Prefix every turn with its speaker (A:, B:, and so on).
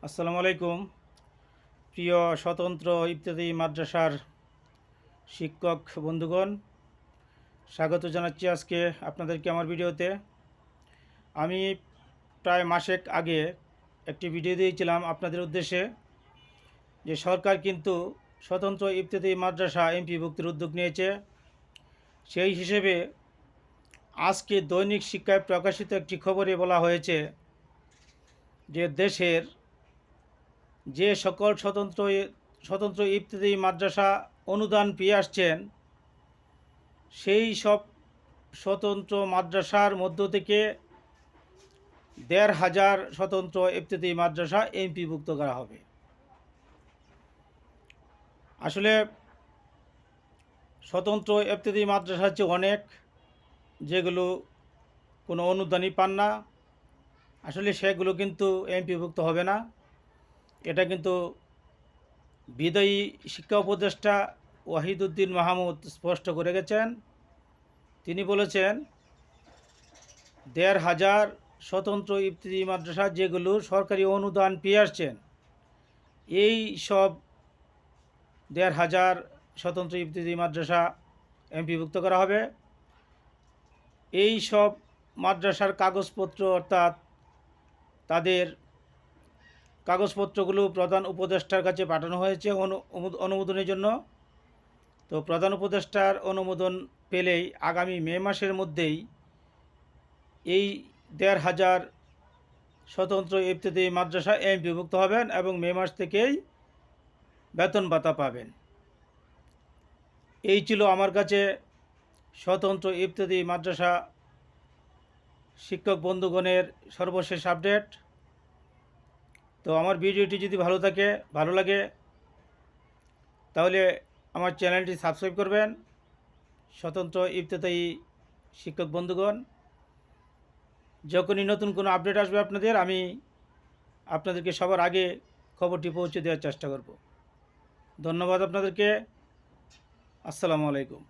A: আসসালামু আলাইকুম। প্রিয় স্বতন্ত্র ইফতেদায়ী মাদ্রাসার শিক্ষক বন্ধুগণ, স্বাগত জানাচ্ছি আজকে আপনাদেরকে আমার ভিডিওতে। আমি প্রায় মাসেক আগে একটি ভিডিও দিয়েছিলাম আপনাদের উদ্দেশ্যে যে সরকার কিন্তু স্বতন্ত্র ইফতেদায়ী মাদ্রাসা এমপিভুক্তির উদ্যোগ নিয়েছে। সেই হিসেবে আজকে দৈনিক শিক্ষায় প্রকাশিত একটি খবরে বলা হয়েছে যে দেশের যে সকল স্বতন্ত্র ইফতেদায়ী মাদ্রাসা অনুদান পেয়ে আসছেন, সেই সব স্বতন্ত্র মাদ্রাসার মধ্য থেকে ১,৫০০ স্বতন্ত্র ইফতেদায়ী মাদ্রাসা এমপিভুক্ত করা হবে। আসলে স্বতন্ত্র ইফতেদায়ী মাদ্রাসা হচ্ছে অনেক, যেগুলো কোনো অনুদানই পান না। আসলে সেগুলো কিন্তু এমপিভুক্ত হবে না। এটা কিন্তু বিদায়ী শিক্ষা উপদেষ্টা ওয়াহিদুদ্দিন মাহমুদ স্পষ্ট করে গেছেন। তিনি বলেছেন ১,৫০০ স্বতন্ত্র ইফতেদায়ী মাদ্রাসা যেগুলো সরকারি অনুদান পেয়ে আসছেন, এই সব ১,৫০০ স্বতন্ত্র ইফতেদায়ী মাদ্রাসা এমপিভুক্ত করা হবে। এই সব মাদ্রাসার কাগজপত্র, অর্থাৎ তাদের কাগজপত্রগুলো প্রধান উপদেষ্টার কাছে পাঠানো হয়েছে অনুমোদনের জন্য। তো প্রধান উপদেষ্টার অনুমোদন পেলেই আগামী মে মাসের মধ্যেই এই ১,৫০০ স্বতন্ত্র ইফতেদায়ী মাদ্রাসা এমপিভুক্ত হবেন এবং মে মাস থেকেই বেতন ভাতা পাবেন। এই ছিল আমার কাছে স্বতন্ত্র ইফতেদায়ী মাদ্রাসা শিক্ষক বন্ধুগণের সর্বশেষ আপডেট। তো আমার ভিডিওটি যদি ভালো লাগে তাহলে আমার চ্যানেলটি সাবস্ক্রাইব করবেন। স্বতন্ত্র ইফতেদায়ী শিক্ষক বন্ধুগণ, যখনই নতুন কোনো আপডেট আসবে আমি আপনাদেরকে সবার আগে খবরটি পৌঁছে দেওয়ার চেষ্টা করব। ধন্যবাদ আপনাদেরকে। আসসালামু আলাইকুম।